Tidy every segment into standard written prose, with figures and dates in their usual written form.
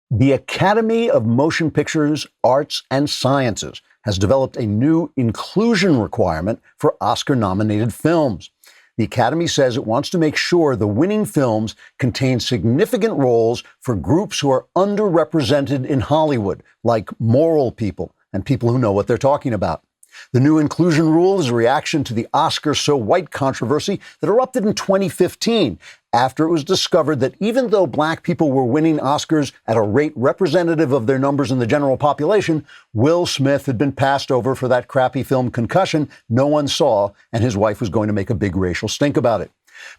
The Academy of Motion Pictures, Arts, and Sciences has developed a new inclusion requirement for Oscar-nominated films. The Academy says it wants to make sure the winning films contain significant roles for groups who are underrepresented in Hollywood, like moral people and people who know what they're talking about. The new inclusion rule is a reaction to the Oscar So White controversy that erupted in 2015 after it was discovered that even though black people were winning Oscars at a rate representative of their numbers in the general population, Will Smith had been passed over for that crappy film Concussion no one saw, and his wife was going to make a big racial stink about it.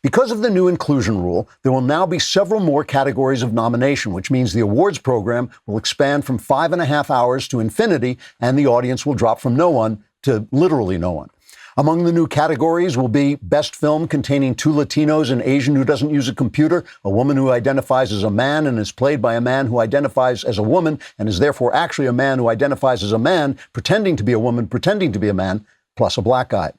Because of the new inclusion rule, there will now be several more categories of nomination, which means the awards program will expand from 5.5 hours to infinity, and the audience will drop from no one to literally no one. Among the new categories will be Best Film containing two Latinos, an Asian who doesn't use a computer, a woman who identifies as a man and is played by a man who identifies as a woman and is therefore actually a man who identifies as a man, pretending to be a woman, pretending to be a man, plus a black guy.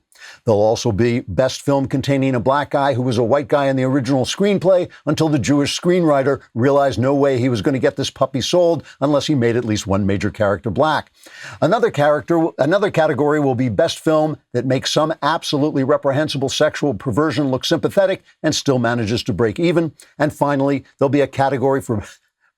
There'll also be Best Film containing a black guy who was a white guy in the original screenplay until the Jewish screenwriter realized no way he was going to get this puppy sold unless he made at least one major character black. Another category will be Best Film that makes some absolutely reprehensible sexual perversion look sympathetic and still manages to break even. And finally, there'll be a category for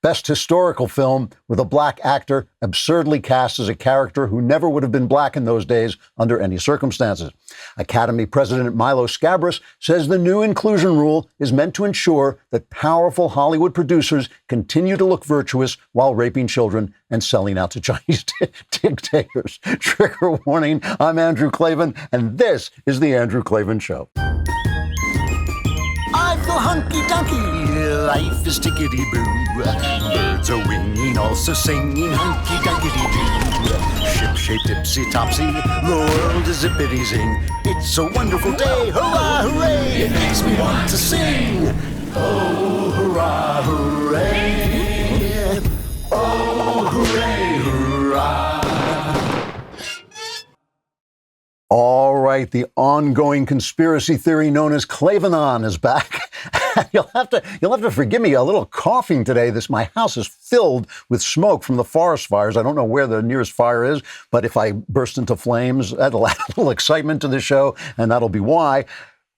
Best Historical Film with a black actor absurdly cast as a character who never would have been black in those days under any circumstances. Academy President Milo Scabras says the new inclusion rule is meant to ensure that powerful Hollywood producers continue to look virtuous while raping children and selling out to Chinese dictators. Trigger warning, I'm Andrew Klavan, and this is The Andrew Klavan Show. I feel hunky-dunky, life is tickety-boo. Birds are winging, also singing hunky-dunky-doo. Ship-shape, tipsy-topsy, the world is zippity-zing. It's a wonderful day, hurrah, hooray! It makes me want to sing. Oh, hurrah, hooray! Oh, hooray, hurrah! All right, the ongoing conspiracy theory known as Klavanon is back. You'll have to forgive me, a little coughing today. My house is filled with smoke from the forest fires. I don't know where the nearest fire is, but if I burst into flames, that'll add a little excitement to the show, and that'll be why.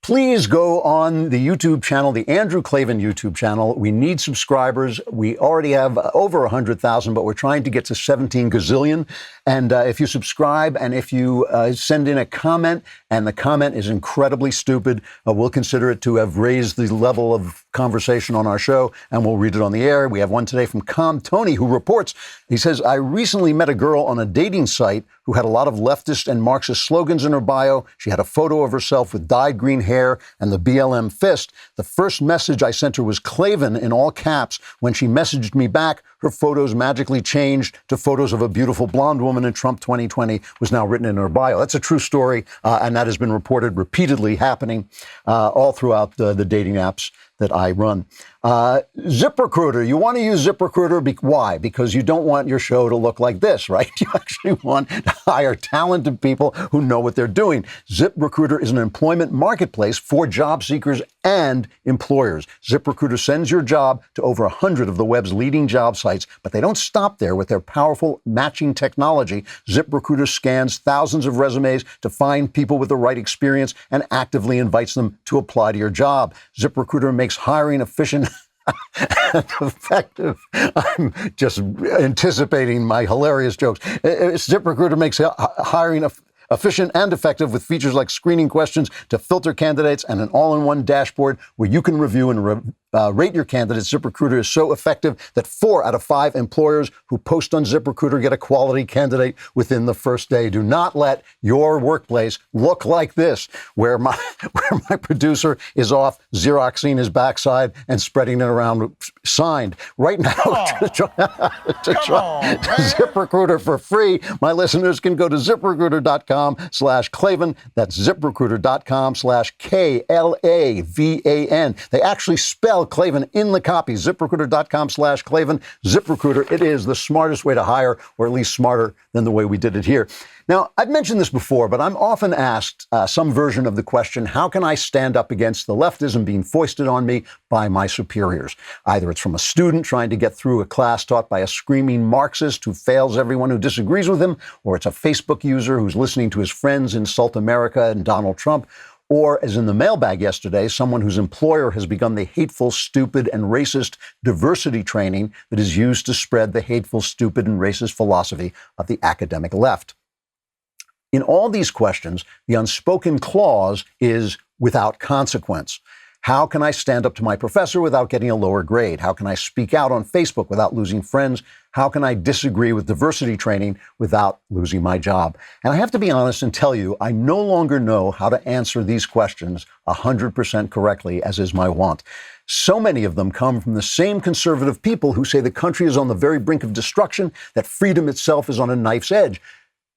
Please go on the YouTube channel, the Andrew Klavan YouTube channel. We need subscribers. We already have over 100,000, but we're trying to get to 17 gazillion. And if you subscribe and if you send in a comment, and the comment is incredibly stupid, we'll consider it to have raised the level of conversation on our show, and we'll read it on the air. We have one today from Com Tony, who reports, he says, I recently met a girl on a dating site who had a lot of leftist and Marxist slogans in her bio. She had a photo of herself with dyed green hair and the BLM fist. The first message I sent her was Klavan in all caps. When she messaged me back, her photos magically changed to photos of a beautiful blonde woman in Trump 2020 was now written in her bio. That's a true story, and that has been reported repeatedly happening all throughout the dating apps that I run. ZipRecruiter, you want to use ZipRecruiter. Why? Because you don't want your show to look like this, right? You actually want to hire talented people who know what they're doing. ZipRecruiter is an employment marketplace for job seekers and employers. ZipRecruiter sends your job to over 100 of the web's leading job sites, but they don't stop there with their powerful matching technology. ZipRecruiter scans thousands of resumes to find people with the right experience and actively invites them to apply to your job. ZipRecruiter makes hiring efficient and effective. I'm just anticipating my hilarious jokes. ZipRecruiter makes hiring efficient and effective with features like screening questions to filter candidates and an all-in-one dashboard where you can review and rate your candidates. ZipRecruiter is so effective that 4 out of 5 employers who post on ZipRecruiter get a quality candidate within the first day. Do not let your workplace look like this, where my producer is off Xeroxing his backside and spreading it around. Signed right now to try ZipRecruiter for free. My listeners can go to ZipRecruiter.com/Klavan. That's ZipRecruiter.com/KLAVAN. They actually spell email Klavan in the copy, ZipRecruiter.com/Klavan. ZipRecruiter, it is the smartest way to hire, or at least smarter than the way we did it here. Now, I've mentioned this before, but I'm often asked some version of the question, how can I stand up against the leftism being foisted on me by my superiors? Either it's from a student trying to get through a class taught by a screaming Marxist who fails everyone who disagrees with him, or it's a Facebook user who's listening to his friends insult America and Donald Trump, or, as in the mailbag yesterday, someone whose employer has begun the hateful, stupid, and racist diversity training that is used to spread the hateful, stupid, and racist philosophy of the academic left. In all these questions, the unspoken clause is without consequence. How can I stand up to my professor without getting a lower grade? How can I speak out on Facebook without losing friends? How can I disagree with diversity training without losing my job? And I have to be honest and tell you, I no longer know how to answer these questions 100% correctly, as is my wont. So many of them come from the same conservative people who say the country is on the very brink of destruction, that freedom itself is on a knife's edge.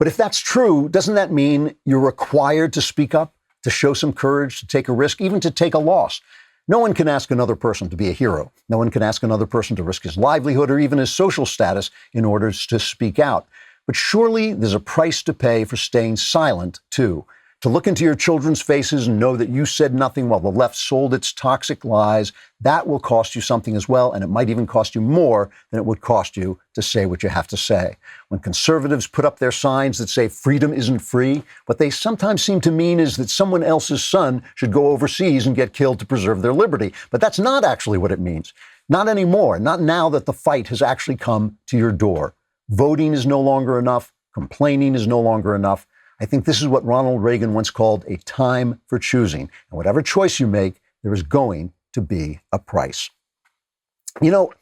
But if that's true, doesn't that mean you're required to speak up, to show some courage, to take a risk, even to take a loss? No one can ask another person to be a hero. No one can ask another person to risk his livelihood or even his social status in order to speak out. But surely there's a price to pay for staying silent, too. To look into your children's faces and know that you said nothing while the left sold its toxic lies, that will cost you something as well, and it might even cost you more than it would cost you to say what you have to say. When conservatives put up their signs that say freedom isn't free, what they sometimes seem to mean is that someone else's son should go overseas and get killed to preserve their liberty. But that's not actually what it means. Not anymore. Not now that the fight has actually come to your door. Voting is no longer enough. Complaining is no longer enough. I think this is what Ronald Reagan once called a time for choosing. And whatever choice you make, there is going to be a price. You know,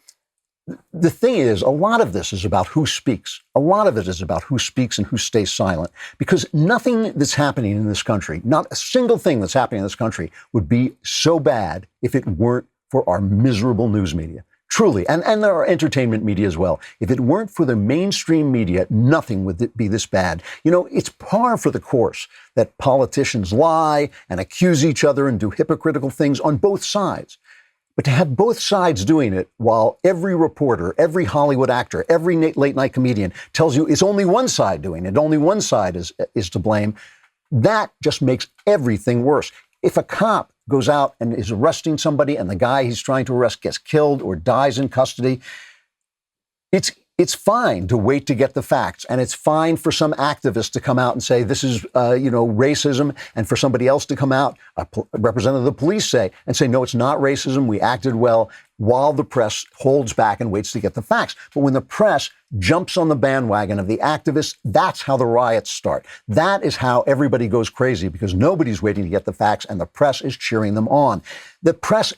the thing is, a lot of this is about who speaks. A lot of it is about who speaks and who stays silent. Because nothing that's happening in this country, not a single thing that's happening in this country, would be so bad if it weren't for our miserable news media. Truly, and there are entertainment media as well. If it weren't for the mainstream media, nothing would be this bad. You know, it's par for the course that politicians lie and accuse each other and do hypocritical things on both sides. But to have both sides doing it while every reporter, every Hollywood actor, every late night comedian tells you it's only one side doing it, only one side is to blame, that just makes everything worse. If a cop goes out and is arresting somebody and the guy he's trying to arrest gets killed or dies in custody, it's fine to wait to get the facts. And it's fine for some activist to come out and say, this is, racism. And for somebody else to come out, a representative of the police and say, no, it's not racism. We acted well, while the press holds back and waits to get the facts. But when the press jumps on the bandwagon of the activists, that's how the riots start. That is how everybody goes crazy, because nobody's waiting to get the facts and the press is cheering them on. The press,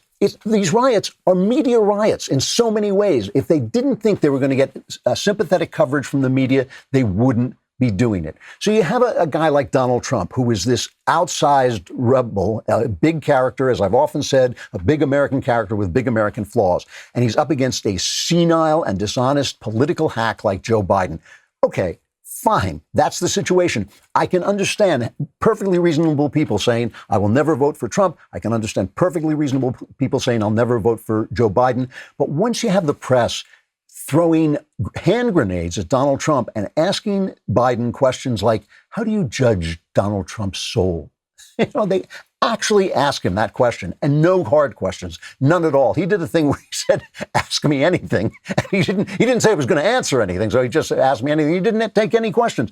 these riots are media riots in so many ways. If they didn't think they were going to get sympathetic coverage from the media, they wouldn't be doing it. So you have a guy like Donald Trump, who is this outsized rebel, a big character, as I've often said, a big American character with big American flaws. And he's up against a senile and dishonest political hack like Joe Biden. Okay, fine. That's the situation. I can understand perfectly reasonable people saying, I will never vote for Trump. I can understand perfectly reasonable people saying, I'll never vote for Joe Biden. But once you have the press throwing hand grenades at Donald Trump and asking Biden questions like, how do you judge Donald Trump's soul? They actually ask him that question, and no hard questions, none at all. He did a thing where he said, ask me anything. And he didn't say he was going to answer anything. So he just asked me anything. He didn't take any questions.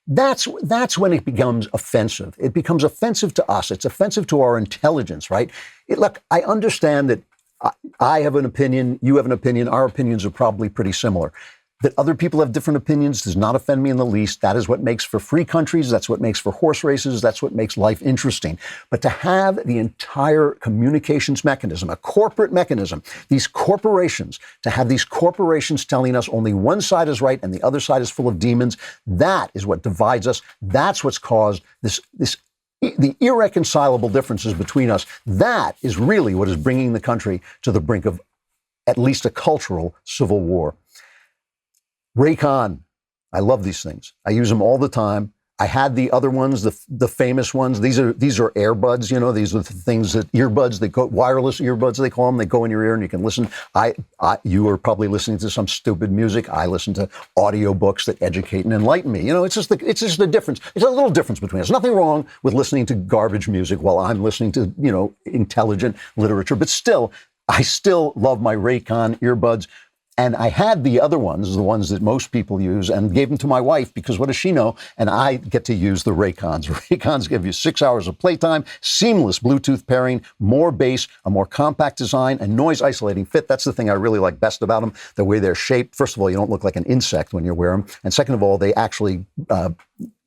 That's when it becomes offensive. It becomes offensive to us. It's offensive to our intelligence, right? Look, I understand that I have an opinion, you have an opinion, our opinions are probably pretty similar. That other people have different opinions does not offend me in the least. That is what makes for free countries. That's what makes for horse races. That's what makes life interesting. But to have the entire communications mechanism, a corporate mechanism, these corporations, to have these corporations telling us only one side is right and the other side is full of demons, that is what divides us. That's what's caused the irreconcilable differences between us. That is really what is bringing the country to the brink of at least a cultural civil war. Raycon. I love these things. I use them all the time. I had the other ones, the famous ones. These are earbuds, these are the things that earbuds, they go wireless earbuds, they call them. They go in your ear and you can listen. You are probably listening to some stupid music. I listen to audiobooks that educate and enlighten me. It's just the difference. It's a little difference between us. Nothing wrong with listening to garbage music while I'm listening to, intelligent literature, but still, I still love my Raycon earbuds. And I had the other ones, the ones that most people use, and gave them to my wife because what does she know? And I get to use the Raycons. Raycons give you 6 hours of playtime, seamless Bluetooth pairing, more bass, a more compact design, and noise isolating fit. That's the thing I really like best about them, the way they're shaped. First of all, you don't look like an insect when you wear them. And second of all, they actually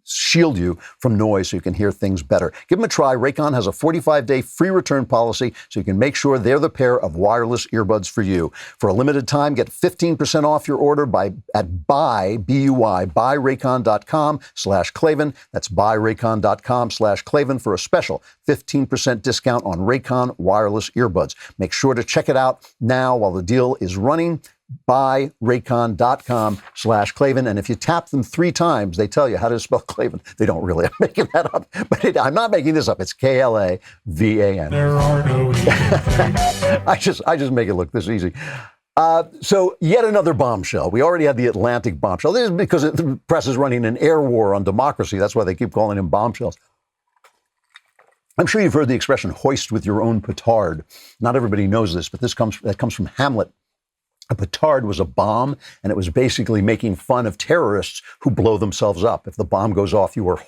shield you from noise so you can hear things better. Give them a try. Raycon has a 45-day free return policy so you can make sure they're the pair of wireless earbuds for you. For a limited time, get 15% off your order at buyraycon.com/Klavan. That's buyraycon.com/Klavan for a special 15% discount on Raycon wireless earbuds. Make sure to check it out now while the deal is running. Buyraycon.com/Klavan. And if you tap them 3 times, they tell you how to spell Klavan. They don't really. I'm making that up. But I'm not making this up. It's Kayleigh. There are no easy things. I just make it look this easy. So yet another bombshell. We already had the Atlantic bombshell. This is because the press is running an air war on democracy. That's why they keep calling them bombshells. I'm sure you've heard the expression hoist with your own petard. Not everybody knows this, but that comes from Hamlet. A petard was a bomb, and it was basically making fun of terrorists who blow themselves up. If the bomb goes off, you are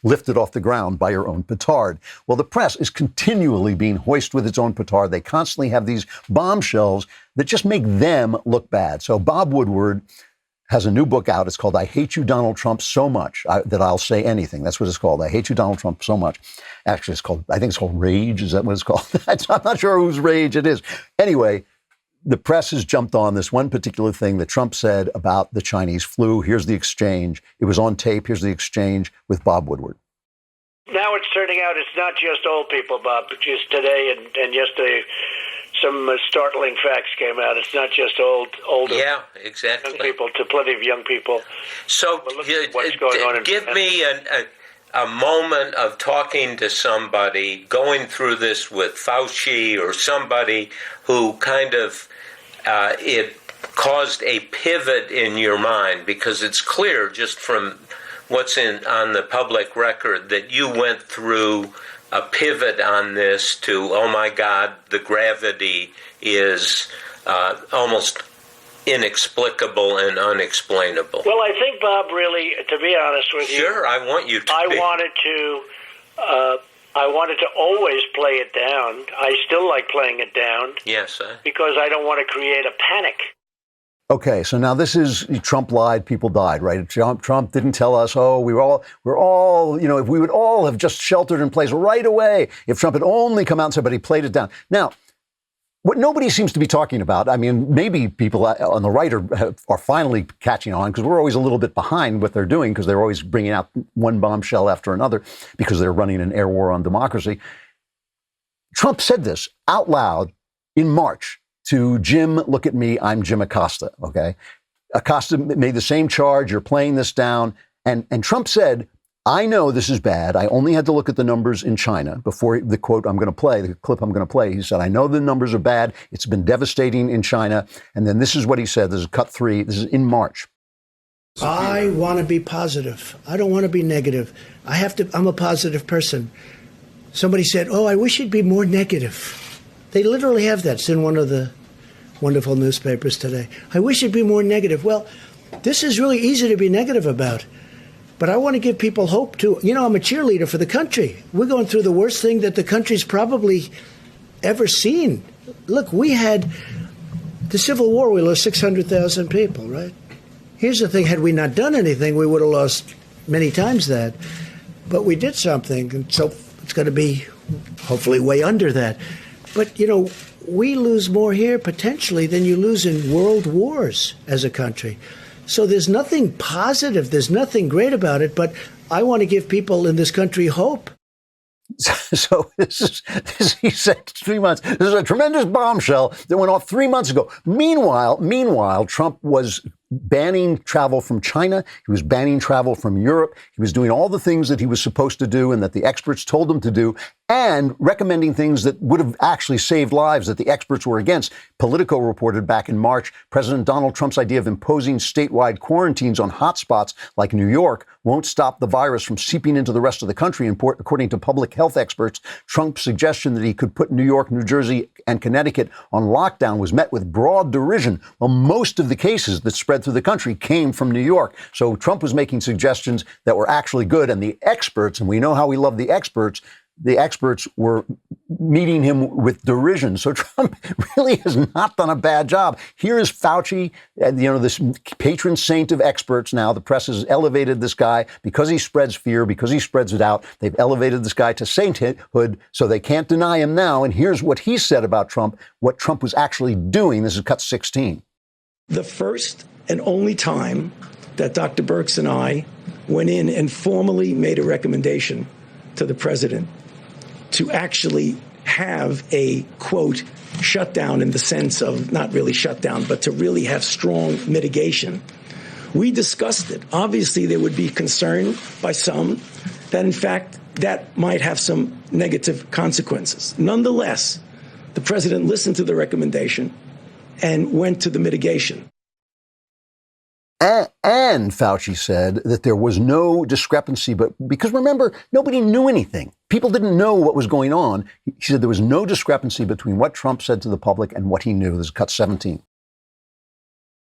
lifted off the ground by your own petard. Well, the press is continually being hoisted with its own petard. They constantly have these bombshells that just make them look bad. So Bob Woodward has a new book out. It's called I Hate You, Donald Trump, So Much That I'll Say Anything. That's what it's called. I Hate You, Donald Trump, So Much. Actually, I think it's called Rage. Is that what it's called? I'm not sure whose rage it is. Anyway, the press has jumped on this one particular thing that Trump said about the Chinese flu. Here's the exchange. It was on tape. Here's the exchange with Bob Woodward. Now it's turning out it's not just old people, Bob. Just today and yesterday, some startling facts came out. It's not just older. Yeah, exactly. Young people, to plenty of young people. So what's going on give me a moment of talking to somebody, going through this with Fauci or somebody who kind of it caused a pivot in your mind, because it's clear just from what's on the public record that you went through a pivot on this to, oh my God, the gravity is almost inexplicable and unexplainable. Well, I think, Bob, really, to be honest with you, sure, I want you to. I wanted to always play it down. I still like playing it down. Yes, because I don't want to create a panic. Okay, so now this is Trump lied, people died, right? Trump didn't tell us, we're all, if we would all have just sheltered in place right away, if Trump had only come out and said, but he played it down. Now, what nobody seems to be talking about, I mean, maybe people on the right are finally catching on, because we're always a little bit behind what they're doing, because they're always bringing out one bombshell after another, because they're running an air war on democracy. Trump said this out loud in March to Jim, look at me, I'm Jim Acosta, okay? Acosta made the same charge, you're playing this down, and Trump said, I know this is bad. I only had to look at the numbers in China before the quote I'm going to play, the clip I'm going to play. He said, I know the numbers are bad. It's been devastating in China. And then this is what he said. This is cut 3. This is in March. I want to be positive. I don't want to be negative. I'm a positive person. Somebody said, I wish you'd be more negative. They literally have that. It's in one of the wonderful newspapers today. I wish you'd be more negative. Well, this is really easy to be negative about. But I want to give people hope, too. I'm a cheerleader for the country. We're going through the worst thing that the country's probably ever seen. Look, we had the Civil War. We lost 600,000 people, right? Here's the thing. Had we not done anything, we would have lost many times that. But we did something, and so it's going to be hopefully way under that. But, we lose more here potentially than you lose in world wars as a country. So there's nothing positive, there's nothing great about it, but I want to give people in this country hope. So this is he said 3 months. This is a tremendous bombshell that went off 3 months ago. Meanwhile, Trump was banning travel from China. He was banning travel from Europe. He was doing all the things that he was supposed to do and that the experts told him to do, and recommending things that would have actually saved lives that the experts were against. Politico reported back in March, President Donald Trump's idea of imposing statewide quarantines on hotspots like New York won't stop the virus from seeping into the rest of the country. And according to public health experts, Trump's suggestion that he could put New York, New Jersey, and Connecticut on lockdown was met with broad derision. Well, most of the cases that spread through the country came from New York. So Trump was making suggestions that were actually good. And the experts, and we know how we love the experts were meeting him with derision. So Trump really has not done a bad job. Here is Fauci, this patron saint of experts now. The press has elevated this guy because he spreads fear, because he spreads it out. They've elevated this guy to sainthood, so they can't deny him now. And here's what he said about Trump, what Trump was actually doing. This is cut 16. The first and only time that Dr. Birx and I went in and formally made a recommendation to the president to actually have a, quote, shutdown in the sense of not really shutdown, but to really have strong mitigation. We discussed it. Obviously, there would be concern by some that, in fact, that might have some negative consequences. Nonetheless, the president listened to the recommendation and went to the mitigation. And Fauci said that there was no discrepancy, but because remember, nobody knew anything. People didn't know what was going on. He said there was no discrepancy between what Trump said to the public and what he knew. This is cut 17.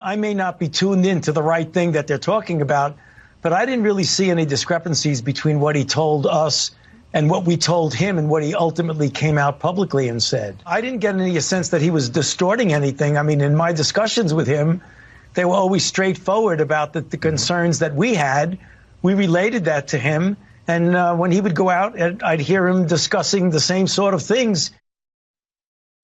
I may not be tuned in to the right thing that they're talking about, but I didn't really see any discrepancies between what he told us and what we told him and what he ultimately came out publicly and said. I didn't get any sense that he was distorting anything. I mean, in my discussions with him, they were always straightforward about the concerns that we had. We related that to him. And when he would go out, I'd hear him discussing the same sort of things.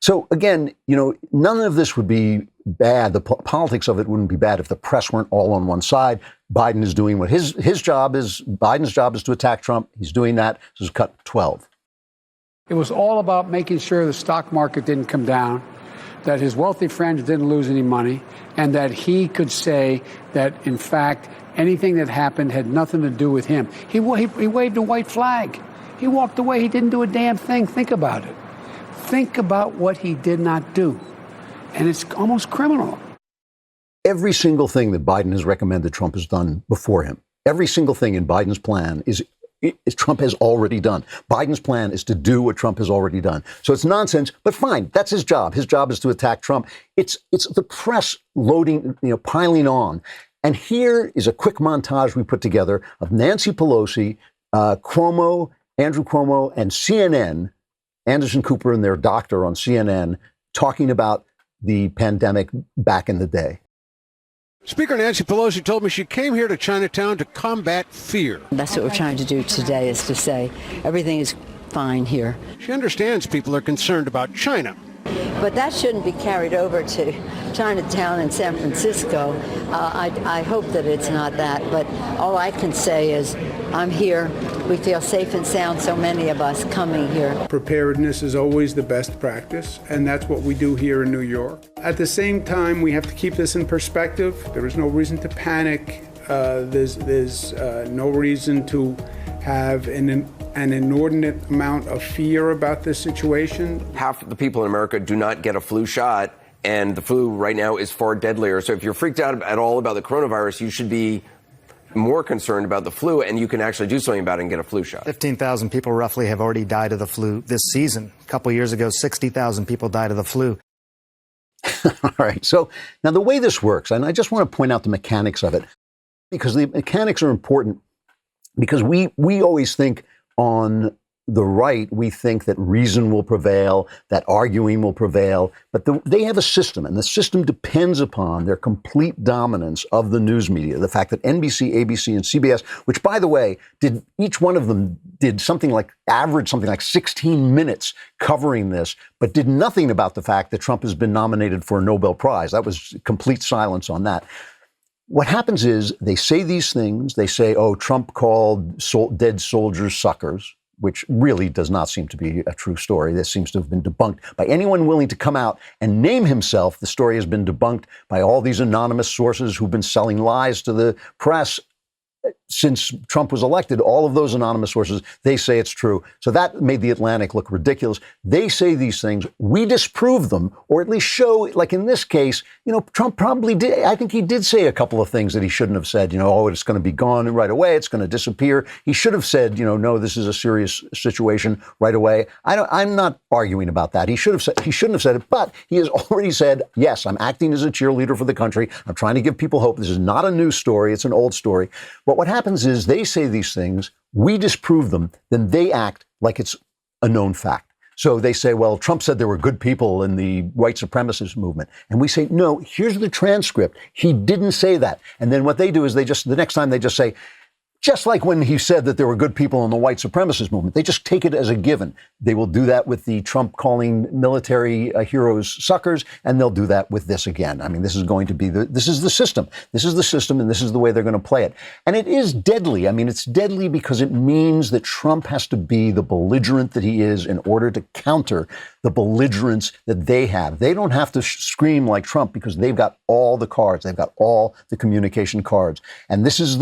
So again, none of this would be bad. The politics of it wouldn't be bad if the press weren't all on one side. Biden is doing what his job is. Biden's job is to attack Trump. He's doing that. This is cut 12. It was all about making sure the stock market didn't come down, that his wealthy friends didn't lose any money, and that he could say that, in fact, anything that happened had nothing to do with him. He waved a white flag. He walked away. He didn't do a damn thing. Think about it. Think about what he did not do. And it's almost criminal. Every single thing that Biden has recommended Trump has done before him. Every single thing in Biden's plan is Trump has already done. Biden's plan is to do what Trump has already done. So it's nonsense, but fine. That's his job. His job is to attack Trump. It's the press loading, piling on. And here is a quick montage we put together of Nancy Pelosi, Andrew Cuomo, and CNN, Anderson Cooper and their doctor on CNN, talking about the pandemic back in the day. Speaker Nancy Pelosi told me she came here to Chinatown to combat fear. That's what we're trying to do today, is to say everything is fine here. She understands people are concerned about China. But that shouldn't be carried over to Chinatown and San Francisco. I hope that it's not that, but all I can say is I'm here. We feel safe and sound, so many of us coming here. Preparedness is always the best practice, and that's what we do here in New York. At the same time, we have to keep this in perspective. There is no reason to panic. There's no reason to have an inordinate amount of fear about this situation. Half of the people in America do not get a flu shot, and the flu right now is far deadlier. So if you're freaked out at all about the coronavirus, you should be more concerned about the flu, and you can actually do something about it and get a flu shot. 15,000 people roughly have already died of the flu this season. A couple years ago, 60,000 people died of the flu. All right. So now the way this works, and I just want to point out the mechanics of it, because the mechanics are important, because we always think on the right, we think that reason will prevail, that arguing will prevail, but they have a system, and the system depends upon their complete dominance of the news media. The fact that NBC, ABC, and CBS, which, by the way, each one of them did average something like 16 minutes covering this, but did nothing about the fact that Trump has been nominated for a Nobel Prize. That was complete silence on that. What happens is they say these things. They say, oh, Trump called dead soldiers suckers. which really does not seem to be a true story. This seems to have been debunked by anyone willing to come out and name himself. The story has been debunked by all these anonymous sources who've been selling lies to the press since Trump was elected. All of those anonymous sources, they say it's true. So that made The Atlantic look ridiculous. They say these things. We disprove them, or at least show, like in this case, Trump probably did. I think he did say a couple of things that he shouldn't have said. It's going to be gone right away. It's going to disappear. He should have said, no, this is a serious situation right away. I'm not arguing about that. He shouldn't have said it, but he has already said, yes, I'm acting as a cheerleader for the country. I'm trying to give people hope. This is not a new story. It's an old story. But what happens is they say these things, we disprove them, then they act like it's a known fact. So they say, well, Trump said there were good people in the white supremacist movement. And we say, no, here's the transcript. He didn't say that. And then what they do is the next time they just say, just like when he said that there were good people in the white supremacist movement, they just take it as a given. They will do that with the Trump calling military heroes suckers, and they'll do that with this again. I mean, this is going to be this is the system. This is the system, and this is the way they're going to play it. And it is deadly. I mean, it's deadly because it means that Trump has to be the belligerent that he is in order to counter the belligerence that they have. They don't have to scream like Trump because they've got all the cards. They've got all the communication cards. And this is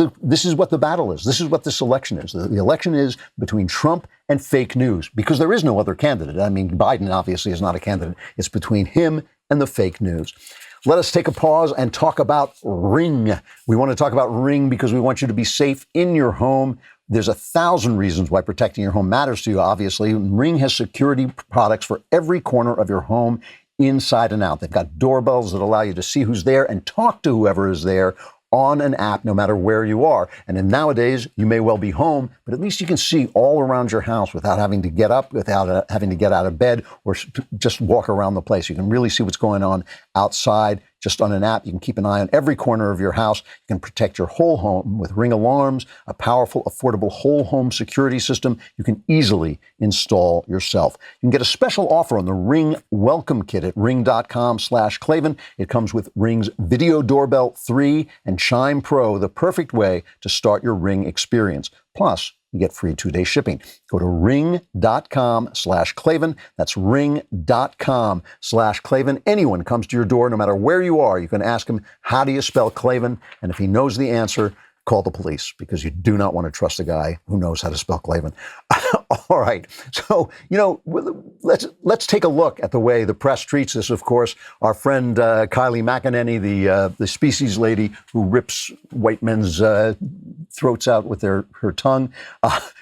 what the battle is. This is what this election is. The election is between Trump and fake news because there is no other candidate. I mean, Biden obviously is not a candidate. It's between him and the fake news. Let us take a pause and talk about Ring. We want to talk about Ring because we want you to be safe in your home. There's 1,000 reasons why protecting your home matters to you, obviously. Ring has security products for every corner of your home, inside and out. They've got doorbells that allow you to see who's there and talk to whoever is there on an app, no matter where you are. And then nowadays, you may well be home, but at least you can see all around your house without having to get up, without having to get out of bed or just walk around the place. You can really see what's going on outside. Just on an app, you can keep an eye on every corner of your house. You can protect your whole home with Ring alarms, a powerful, affordable whole home security system you can easily install yourself. You can get a special offer on the Ring Welcome Kit at ring.com/Klavan. It comes with Ring's Video Doorbell 3 and Chime Pro, the perfect way to start your Ring experience. Plus, you get free 2-day shipping. Go to ring.com/Klavan. That's ring.com/Klavan. Anyone comes to your door, no matter where you are, you can ask him, how do you spell Klavan? And if he knows the answer, call the police because you do not want to trust a guy who knows how to spell Klavan. All right. So, let's take a look at the way the press treats this. Of course, our friend Kayleigh McEnany, the species lady who rips white men's throats out with her tongue,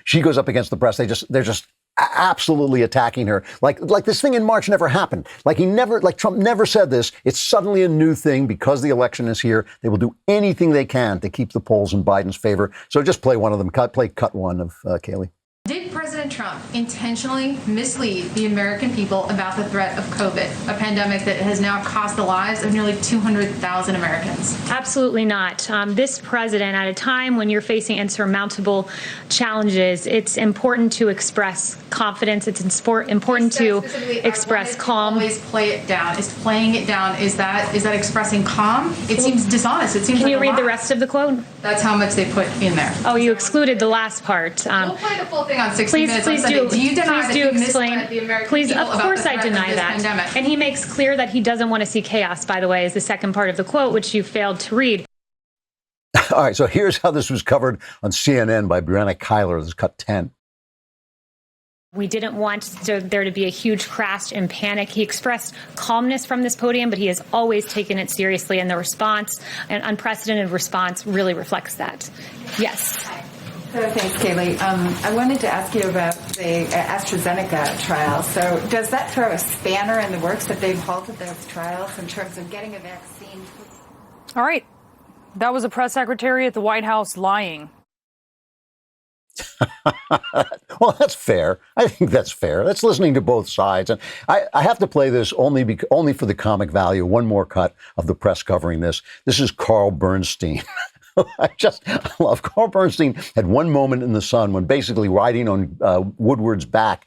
she goes up against the press. They're just absolutely attacking her. Like this thing in March never happened. Like Trump never said this. It's suddenly a new thing because the election is here. They will do anything they can to keep the polls in Biden's favor. So just play one of them. Play cut one of Kayleigh. Did President Trump intentionally mislead the American people about the threat of COVID, a pandemic that has now cost the lives of nearly 200,000 Americans? Absolutely not. This president, at a time when you're facing insurmountable challenges, it's important to express confidence. It's important to express calm. Always play it down. Is playing it down, is that expressing calm? It seems dishonest. It seems. Can like you read the rest of the quote? That's how much they put in there. Oh, you excluded the last part. We'll play the full thing on 60 Minutes. Please do. Do you deny please that do he explain. misled the American Please, people of about course the I threat deny of this that. pandemic? And he makes clear that he doesn't want to see chaos, by the way, is the second part of the quote, which you failed to read. All right, so here's how this was covered on CNN by Brianna Kayleigh. This is cut 10. We didn't want there to be a huge crash and panic. He expressed calmness from this podium, but he has always taken it seriously, and the response, an unprecedented response, really reflects that. Yes. So thanks, Kayleigh. I wanted to ask you about the AstraZeneca trial. So does that throw a spanner in the works that they've halted those trials in terms of getting a vaccine? All right. That was a press secretary at the White House lying. Well, that's fair. I think that's fair. That's listening to both sides. And I have to play this only for the comic value. One more cut of the press covering this. This is Carl Bernstein. I love Carl Bernstein. Had one moment in the sun when basically riding on Woodward's back,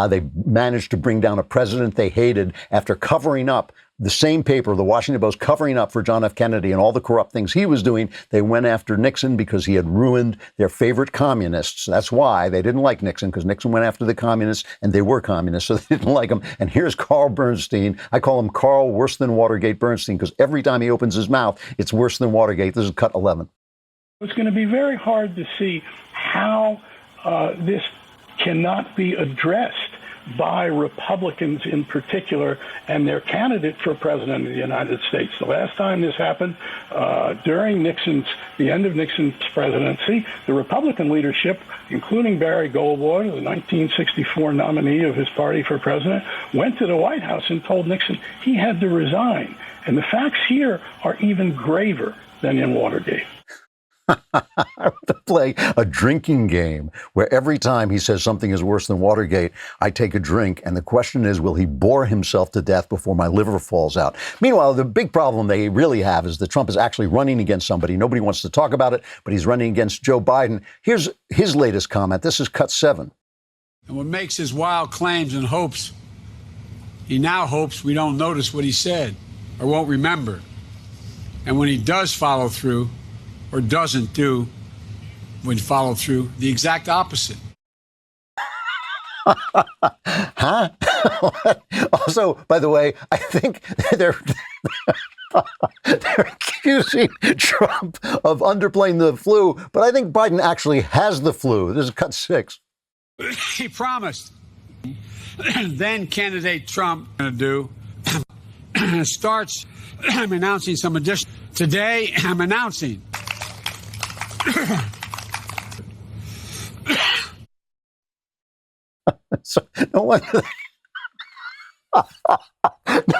they managed to bring down a president they hated after covering up the same paper, the Washington Post, covering up for John F. Kennedy and all the corrupt things he was doing. They went after Nixon because he had ruined their favorite communists. That's why they didn't like Nixon, because Nixon went after the communists and they were communists, so they didn't like him. And here's Carl Bernstein. I call him Carl worse than Watergate Bernstein, because every time he opens his mouth, it's worse than Watergate. This is cut 11. It's going to be very hard to see how this cannot be addressed by Republicans in particular and their candidate for president of the United States. The last time this happened, during the end of Nixon's presidency, the Republican leadership, including Barry Goldwater, the 1964 nominee of his party for president, went to the White House and told Nixon he had to resign. And the facts here are even graver than in Watergate. I want to play a drinking game where every time he says something is worse than Watergate, I take a drink. And the question is, will he bore himself to death before my liver falls out? Meanwhile, the big problem they really have is that Trump is actually running against somebody. Nobody wants to talk about it, but he's running against Joe Biden. Here's his latest comment. This is cut 7. And what makes his wild claims and hopes, he now hopes we don't notice what he said or won't remember. And when he does follow through, or doesn't do when follow through, the exact opposite. Huh? Also, by the way, I think they're accusing Trump of underplaying the flu, but I think Biden actually has the flu. This is cut 6. He promised. Then candidate Trump going to do starts announcing some additional. Today, I'm announcing. So, no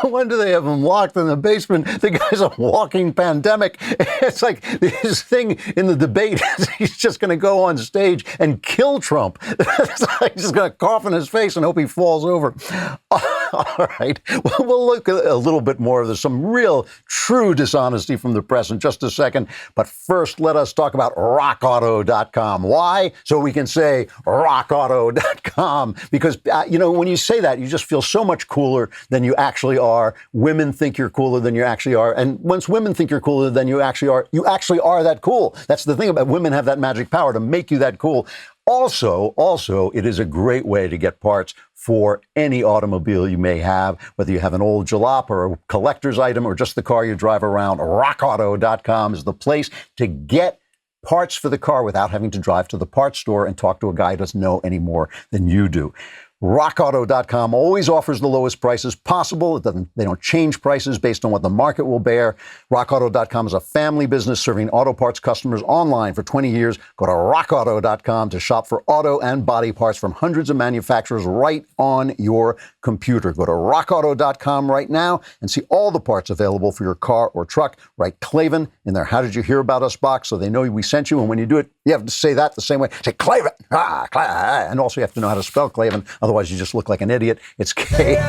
wonder they have him locked in the basement. The guy's a walking pandemic. It's like his thing in the debate is he's just going to go on stage and kill Trump. He's just going to cough in his face and hope he falls over. All right. Well, we'll look at a little bit more of this, some real, true dishonesty from the press in just a second. But first, let us talk about rockauto.com. Why? So we can say rockauto.com. Because, when you say that, you just feel so much cooler than you actually are. Women think you're cooler than you actually are. And once women think you're cooler than you actually are that cool. That's the thing about women, have that magic power to make you that cool. Also, it is a great way to get parts for any automobile you may have, whether you have an old jalop or a collector's item or just the car you drive around. RockAuto.com is the place to get parts for the car without having to drive to the parts store and talk to a guy who doesn't know any more than you do. RockAuto.com always offers the lowest prices possible. They don't change prices based on what the market will bear. RockAuto.com is a family business serving auto parts customers online for 20 years. Go to RockAuto.com to shop for auto and body parts from hundreds of manufacturers right on your computer. Go to RockAuto.com right now and see all the parts available for your car or truck. Write Klavan in their How Did You Hear About Us box so they know we sent you. And when you do it, you have to say that the same way. Say Klavan. And also you have to know how to spell Klavan. Otherwise, you just look like an idiot. It's K-L-A-V-A-N.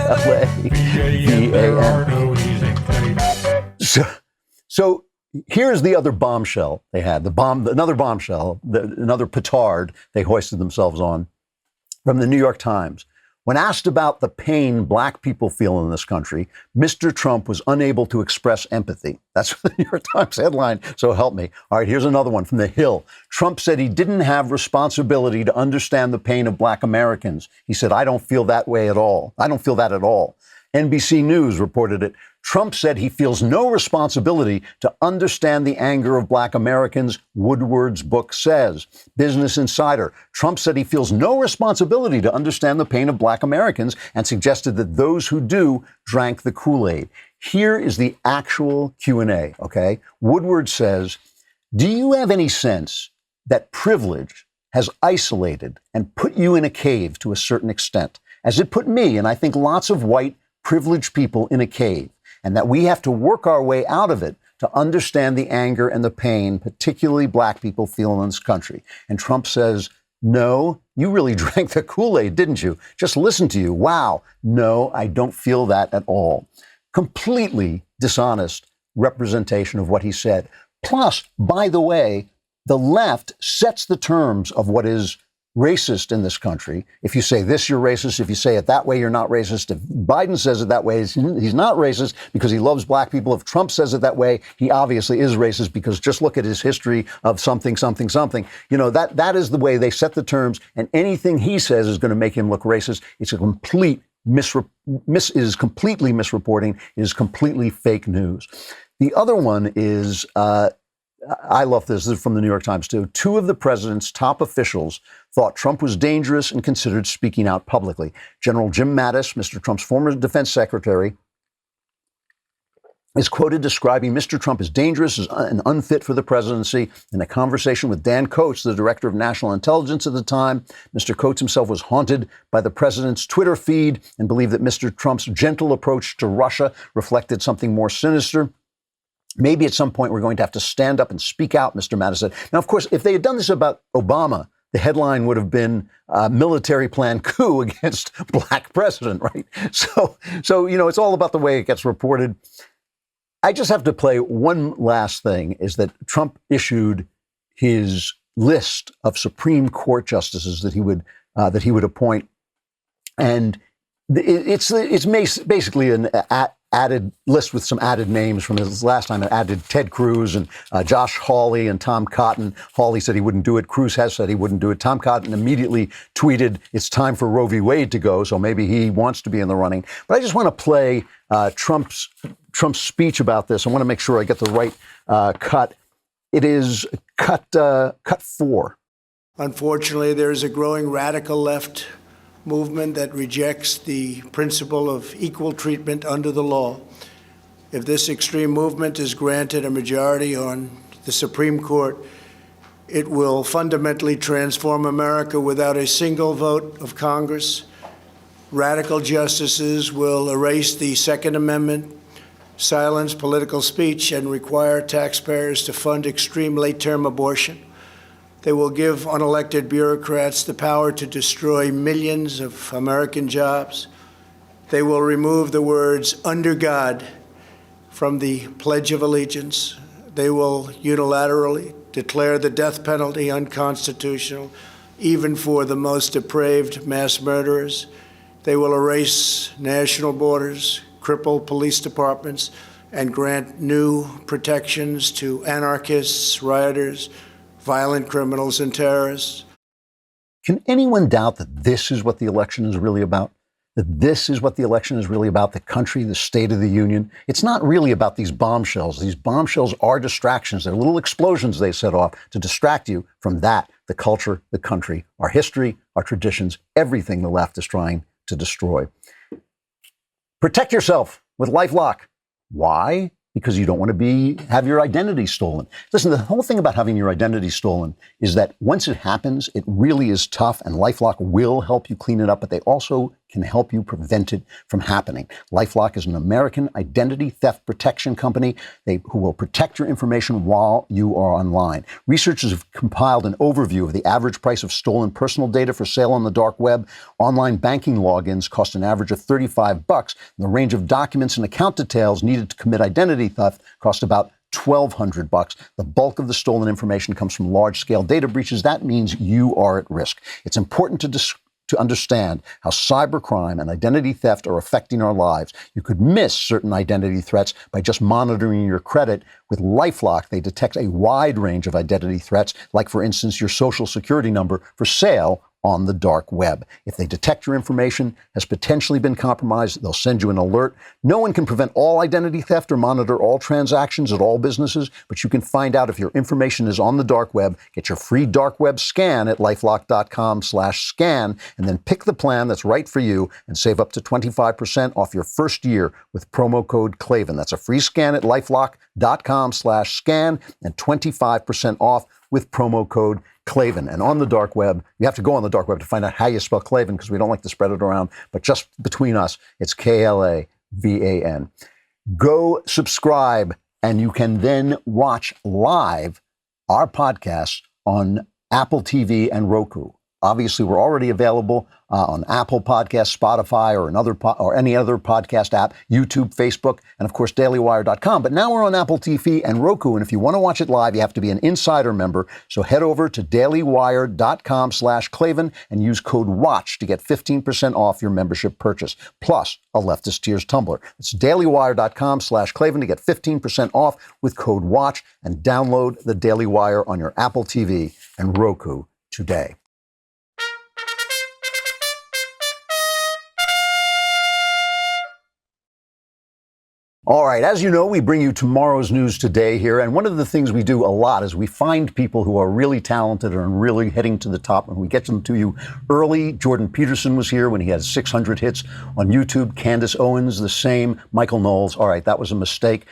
So here's the other bombshell they had. Another bombshell, another petard they hoisted themselves on from the New York Times. When asked about the pain black people feel in this country, Mr. Trump was unable to express empathy. That's the New York Times headline, so help me. All right, here's another one from The Hill. Trump said he didn't have responsibility to understand the pain of black Americans. He said, I don't feel that way at all. I don't feel that at all. NBC News reported it. Trump said he feels no responsibility to understand the anger of black Americans, Woodward's book says. Business Insider. Trump said he feels no responsibility to understand the pain of black Americans and suggested that those who do drank the Kool-Aid. Here is the actual Q&A, okay? Woodward says, do you have any sense that privilege has isolated and put you in a cave to a certain extent, as it put me, and I think lots of white privileged people, in a cave, and that we have to work our way out of it to understand the anger and the pain, particularly black people feel in this country? And Trump says, no, you really drank the Kool-Aid, didn't you? Just listen to you. Wow. No, I don't feel that at all. Completely dishonest representation of what he said. Plus, by the way, the left sets the terms of what is racist in this country. If you say this, you're racist. If you say it that way, you're not racist. If Biden says it that way, he's not racist because he loves black people. If Trump says it that way, he obviously is racist because just look at his history of something, something, something. You know, that is the way they set the terms, and anything he says is going to make him look racist. It's a complete it is completely misreporting. It is completely fake news. The other one is, I love this. This is from the New York Times, too. 2 of the president's top officials thought Trump was dangerous and considered speaking out publicly. General Jim Mattis, Mr. Trump's former defense secretary, is quoted describing Mr. Trump as dangerous and unfit for the presidency in a conversation with Dan Coats, the director of national intelligence at the time. Mr. Coats himself was haunted by the president's Twitter feed and believed that Mr. Trump's gentle approach to Russia reflected something more sinister. Maybe at some point we're going to have to stand up and speak out, Mr. Mattis said. Now, of course, if they had done this about Obama, the headline would have been military plan coup against black president, right? So, you know, it's all about the way it gets reported. I just have to play one last thing, is that Trump issued his list of Supreme Court justices that he would appoint. And it's basically an added list with some added names from his last time. It added Ted Cruz and Josh Hawley and Tom Cotton. Hawley said he wouldn't do it. Cruz has said he wouldn't do it. Tom Cotton immediately tweeted, "It's time for Roe v. Wade to go." So maybe he wants to be in the running. But I just want to play Trump's speech about this. I want to make sure I get the right cut. It is cut 4. Unfortunately, there is a growing radical left movement that rejects the principle of equal treatment under the law. If this extreme movement is granted a majority on the Supreme Court, it will fundamentally transform America without a single vote of Congress. Radical justices will erase the Second Amendment, silence political speech, and require taxpayers to fund extreme late-term abortion. They will give unelected bureaucrats the power to destroy millions of American jobs. They will remove the words "under God" from the Pledge of Allegiance. They will unilaterally declare the death penalty unconstitutional, even for the most depraved mass murderers. They will erase national borders, cripple police departments, and grant new protections to anarchists, rioters, violent criminals, and terrorists. Can anyone doubt that this is what the election is really about? That this is what the election is really about, the country, the State of the Union? It's not really about these bombshells. These bombshells are distractions. They're little explosions they set off to distract you from that, the culture, the country, our history, our traditions, everything the left is trying to destroy. Protect yourself with LifeLock. Why? Because you don't want to have your identity stolen. Listen, the whole thing about having your identity stolen is that once it happens, it really is tough, and LifeLock will help you clean it up, but they also can help you prevent it from happening. LifeLock is an American identity theft protection company who will protect your information while you are online. Researchers have compiled an overview of the average price of stolen personal data for sale on the dark web. Online banking logins cost an average of $35, and the range of documents and account details needed to commit identity theft cost about $1,200. The bulk of the stolen information comes from large-scale data breaches. That means you are at risk. It's important to understand how cybercrime and identity theft are affecting our lives. You could miss certain identity threats by just monitoring your credit. With LifeLock, they detect a wide range of identity threats, like, for instance, your social security number for sale on the dark web. If they detect your information has potentially been compromised, they'll send you an alert. No one can prevent all identity theft or monitor all transactions at all businesses, but you can find out if your information is on the dark web. Get your free dark web scan at lifelock.com/scan, and then pick the plan that's right for you and save up to 25% off your first year with promo code Klavan. That's a free scan at lifelock.com/scan and 25% off with promo code Klavan. And on the dark web, you have to go on the dark web to find out how you spell Klavan, because we don't like to spread it around. But just between us, it's Klavan. Go subscribe, and you can then watch live our podcasts on Apple TV and Roku. Obviously, we're already available on Apple Podcasts, Spotify, or any other podcast app, YouTube, Facebook, and of course, dailywire.com. But now we're on Apple TV and Roku. And if you want to watch it live, you have to be an insider member. So head over to dailywire.com/Klavan and use code WATCH to get 15% off your membership purchase, plus a Leftist Tears tumbler. It's dailywire.com/Klavan to get 15% off with code WATCH, and download the Daily Wire on your Apple TV and Roku today. All right, as you know, we bring you tomorrow's news today here, and one of the things we do a lot is we find people who are really talented and really heading to the top, and we get them to you early. Jordan Peterson was here when he had 600 hits on YouTube. Candace Owens, the same. Michael Knowles, all right, that was a mistake.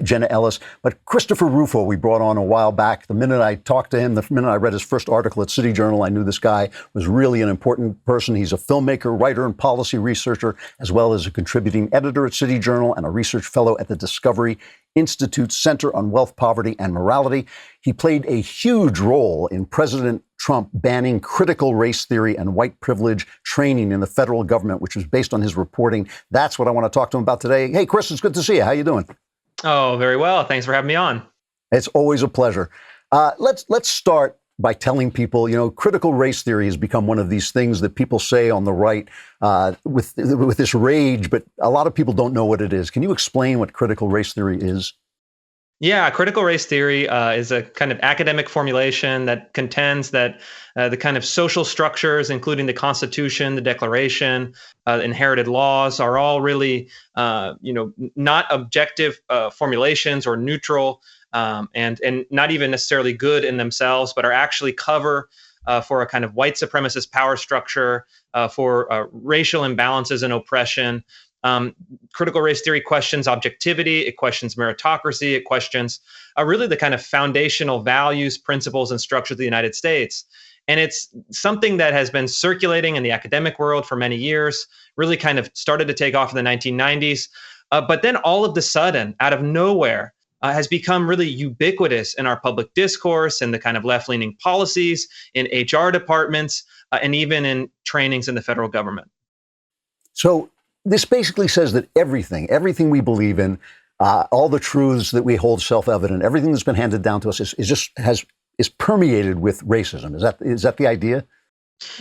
Jenna Ellis. But Christopher Rufo we brought on a while back. The minute I talked to him, the minute I read his first article at City Journal, I knew this guy was really an important person. He's a filmmaker, writer, and policy researcher, as well as a contributing editor at City Journal and a research fellow at the Discovery Institute Center on Wealth, Poverty, and Morality. He played a huge role in President Trump banning critical race theory and white privilege training in the federal government, which was based on his reporting. That's what I want to talk to him about today. Hey, Chris, it's good to see you. How you doing? Oh, very well. Thanks for having me on. It's always a pleasure. Let's start by telling people, critical race theory has become one of these things that people say on the right with this rage, but a lot of people don't know what it is. Can you explain what critical race theory is? Yeah, critical race theory is a kind of academic formulation that contends that the kind of social structures, including the Constitution, the Declaration, inherited laws, are all really, not objective formulations or neutral, and not even necessarily good in themselves, but are actually cover for a kind of white supremacist power structure, for racial imbalances and oppression. Critical race theory questions objectivity, it questions meritocracy, it questions really the kind of foundational values, principles, and structures of the United States. And it's something that has been circulating in the academic world for many years, really kind of started to take off in the 1990s. But then all of the sudden, out of nowhere, has become really ubiquitous in our public discourse and the kind of left-leaning policies in HR departments and even in trainings in the federal government. So this basically says that everything we believe in, all the truths that we hold self-evident, everything that's been handed down to us is permeated with racism. Is that the idea?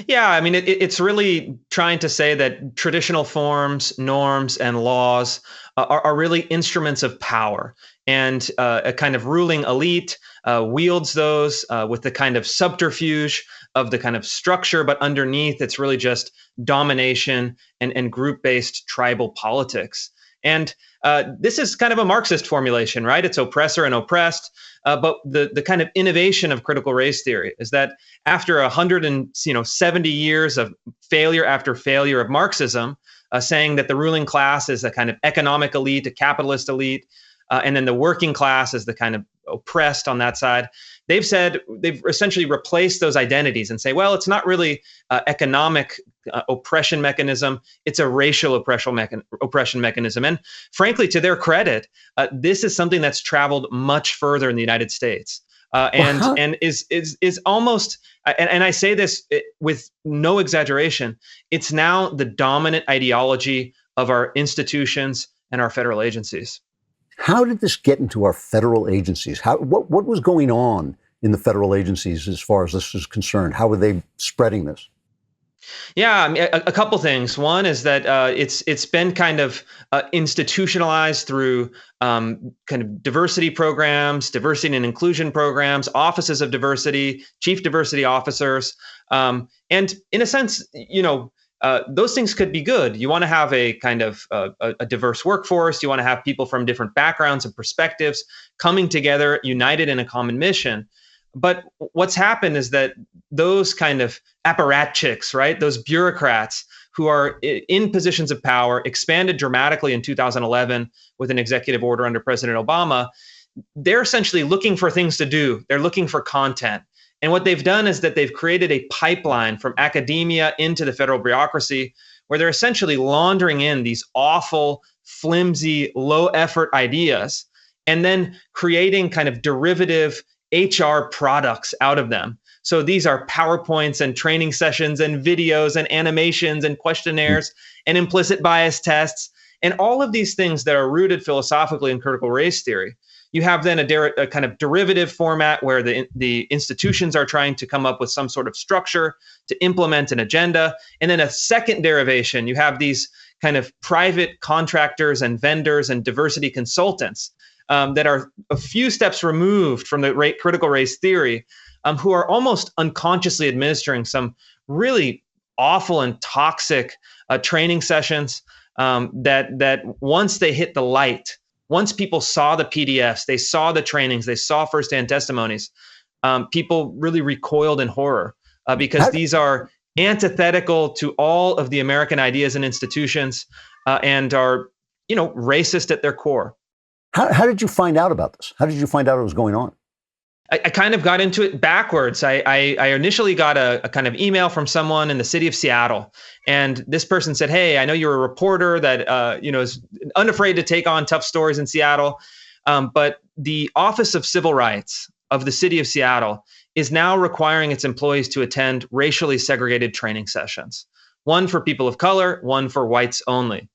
Yeah, I mean, it's really trying to say that traditional forms, norms, and laws are really instruments of power. And a kind of ruling elite wields those with the kind of subterfuge of the kind of structure, but underneath it's really just domination and group-based tribal politics. And this is kind of a Marxist formulation, right? It's oppressor and oppressed. But the kind of innovation of critical race theory is that after 170 years of failure after failure of Marxism, saying that the ruling class is a kind of economic elite, a capitalist elite, and then the working class is the kind of oppressed on that side. They've essentially replaced those identities and say, well, it's not really economic oppression mechanism. It's a racial oppression mechanism. And frankly, to their credit, this is something that's traveled much further in the United States. And is almost, and I say this with no exaggeration, it's now the dominant ideology of our institutions and our federal agencies. How did this get into our federal agencies? What was going on in the federal agencies as far as this is concerned? How were they spreading this? Yeah, I mean, a couple things. One is that it's been kind of institutionalized through kind of diversity programs, diversity and inclusion programs, offices of diversity, chief diversity officers, and in a sense, those things could be good. You want to have a kind of a diverse workforce. You want to have people from different backgrounds and perspectives coming together, united in a common mission. But what's happened is that those kind of apparatchiks, right, those bureaucrats who are in positions of power, expanded dramatically in 2011 with an executive order under President Obama. They're essentially looking for things to do. They're looking for content. And what they've done is that they've created a pipeline from academia into the federal bureaucracy where they're essentially laundering in these awful, flimsy, low-effort ideas and then creating kind of derivative HR products out of them. So these are PowerPoints and training sessions and videos and animations and questionnaires and implicit bias tests and all of these things that are rooted philosophically in critical race theory. You have then a kind of derivative format where the institutions are trying to come up with some sort of structure to implement an agenda. And then a second derivation, you have these kind of private contractors and vendors and diversity consultants that are a few steps removed from the critical race theory, who are almost unconsciously administering some really awful and toxic training sessions that once they hit the light, once people saw the PDFs, they saw the trainings, they saw firsthand testimonies, people really recoiled in horror because these are antithetical to all of the American ideas and institutions and are, racist at their core. How did you find out about this? How did you find out it was going on? I kind of got into it backwards. I initially got a kind of email from someone in the city of Seattle. And this person said, hey, I know you're a reporter that, is unafraid to take on tough stories in Seattle. But the Office of Civil Rights of the city of Seattle is now requiring its employees to attend racially segregated training sessions. One for people of color, one for whites only.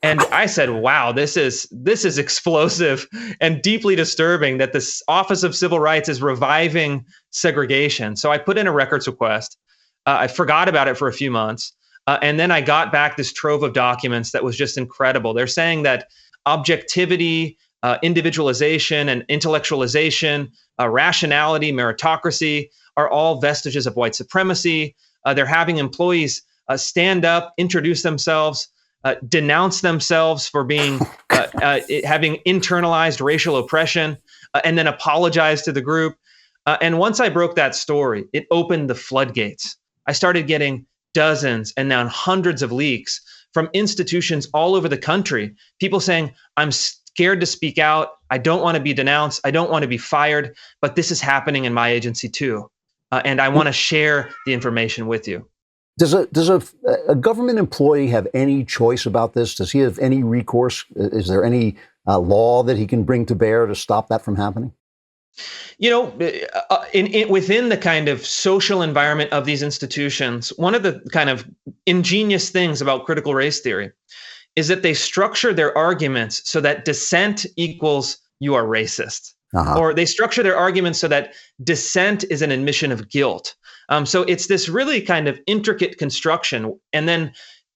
And I said, wow, this is explosive and deeply disturbing that this Office of Civil Rights is reviving segregation. So I put in a records request. I forgot about it for a few months. And then I got back this trove of documents that was just incredible. They're saying that objectivity, individualization, and intellectualization, rationality, meritocracy are all vestiges of white supremacy. They're having employees stand up, introduce themselves, denounce themselves for being having internalized racial oppression, and then apologize to the group. And once I broke that story, it opened the floodgates. I started getting dozens and now hundreds of leaks from institutions all over the country. People saying, I'm scared to speak out. I don't want to be denounced. I don't want to be fired, but this is happening in my agency too. And I want to share the information with you. Does a government employee have any choice about this? Does he have any recourse? Is there any law that he can bring to bear to stop that from happening? Within the kind of social environment of these institutions, one of the kind of ingenious things about critical race theory is that they structure their arguments so that dissent equals you are racist. Or they structure their arguments so that dissent is an admission of guilt. So it's this really kind of intricate construction, and then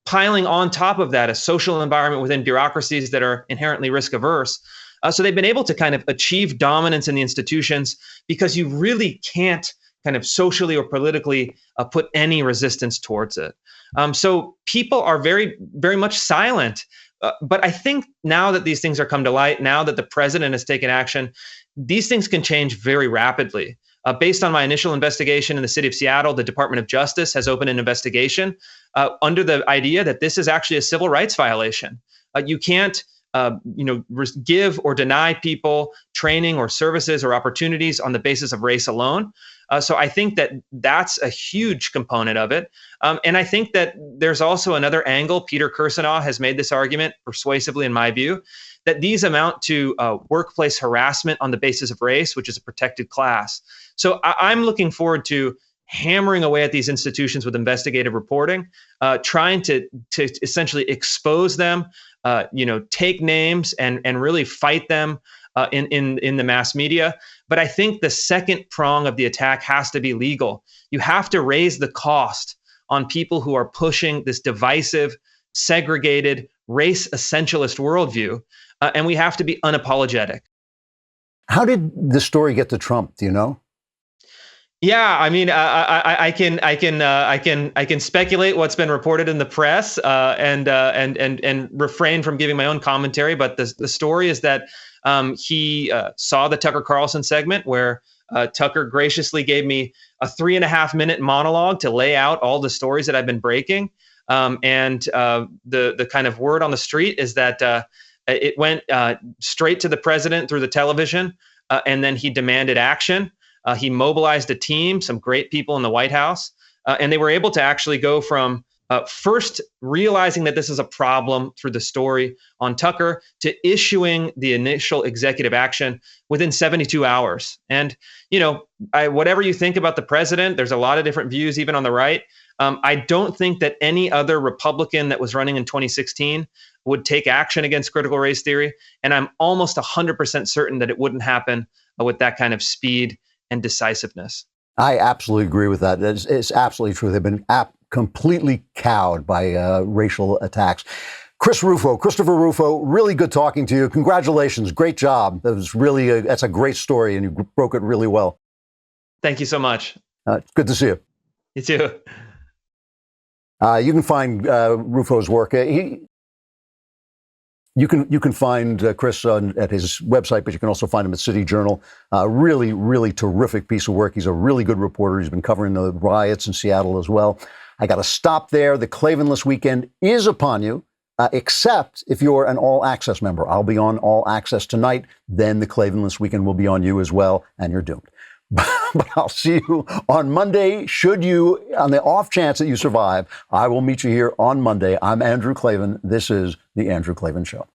piling on top of that a social environment within bureaucracies that are inherently risk averse. So they've been able to kind of achieve dominance in the institutions because you really can't kind of socially or politically put any resistance towards it. So people are very, very much silent. But I think now that these things are come to light, now that the president has taken action, these things can change very rapidly. Based on my initial investigation in the city of Seattle, the Department of Justice has opened an investigation under the idea that this is actually a civil rights violation. You can't, give or deny people training or services or opportunities on the basis of race alone. So I think that that's a huge component of it. And I think that there's also another angle. Peter Kirsanow has made this argument persuasively, in my view, that these amount to workplace harassment on the basis of race, which is a protected class. So I'm looking forward to hammering away at these institutions with investigative reporting, trying to essentially expose them, take names and really fight them in the mass media. But I think the second prong of the attack has to be legal. You have to raise the cost on people who are pushing this divisive, segregated, race essentialist worldview, and we have to be unapologetic. How did the story get to Trump? Do you know? Yeah, I mean, I can speculate what's been reported in the press and refrain from giving my own commentary. But the story is that he saw the Tucker Carlson segment where Tucker graciously gave me a 3.5-minute monologue to lay out all the stories that I've been breaking. And the kind of word on the street is that it went straight to the president through the television, and then he demanded action. He mobilized a team, some great people in the White House, and they were able to actually go from First, realizing that this is a problem through the story on Tucker, to issuing the initial executive action within 72 hours. And, whatever you think about the president, there's a lot of different views, even on the right. I don't think that any other Republican that was running in 2016 would take action against critical race theory. And I'm almost 100% certain that it wouldn't happen with that kind of speed and decisiveness. I absolutely agree with that. It's absolutely true. They've been completely cowed by racial attacks. Christopher Rufo, really good talking to you. Congratulations. Great job. That was really, that's a great story, and you broke it really well. Thank you so much. Good to see you. You too. You can find Rufo's work. You can find Chris at his website, but you can also find him at City Journal. Really, really terrific piece of work. He's a really good reporter. He's been covering the riots in Seattle as well. I got to stop there. The Klavanless weekend is upon you, except if you're an All Access member. I'll be on All Access tonight. Then the Klavanless weekend will be on you as well, and you're doomed. But I'll see you on Monday. On the off chance that you survive, I will meet you here on Monday. I'm Andrew Klavan. This is The Andrew Klavan Show.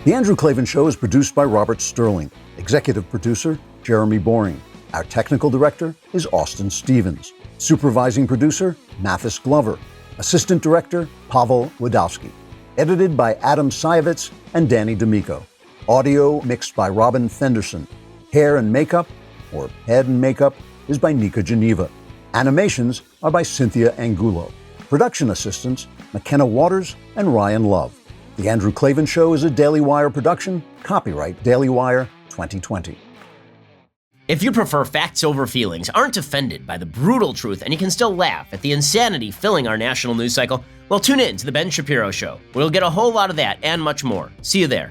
The Andrew Klavan Show is produced by Robert Sterling. Executive producer, Jeremy Boring. Our technical director is Austin Stevens. Supervising producer, Mathis Glover. Assistant director, Pavel Wadowski. Edited by Adam Sayevitz and Danny D'Amico. Audio mixed by Robin Fenderson. Hair and makeup, or head and makeup, is by Nika Geneva. Animations are by Cynthia Angulo. Production assistants, McKenna Waters and Ryan Love. The Andrew Klavan Show is a Daily Wire production. Copyright Daily Wire 2020. If you prefer facts over feelings, aren't offended by the brutal truth, and you can still laugh at the insanity filling our national news cycle, well, tune in to The Ben Shapiro Show. We'll get a whole lot of that and much more. See you there.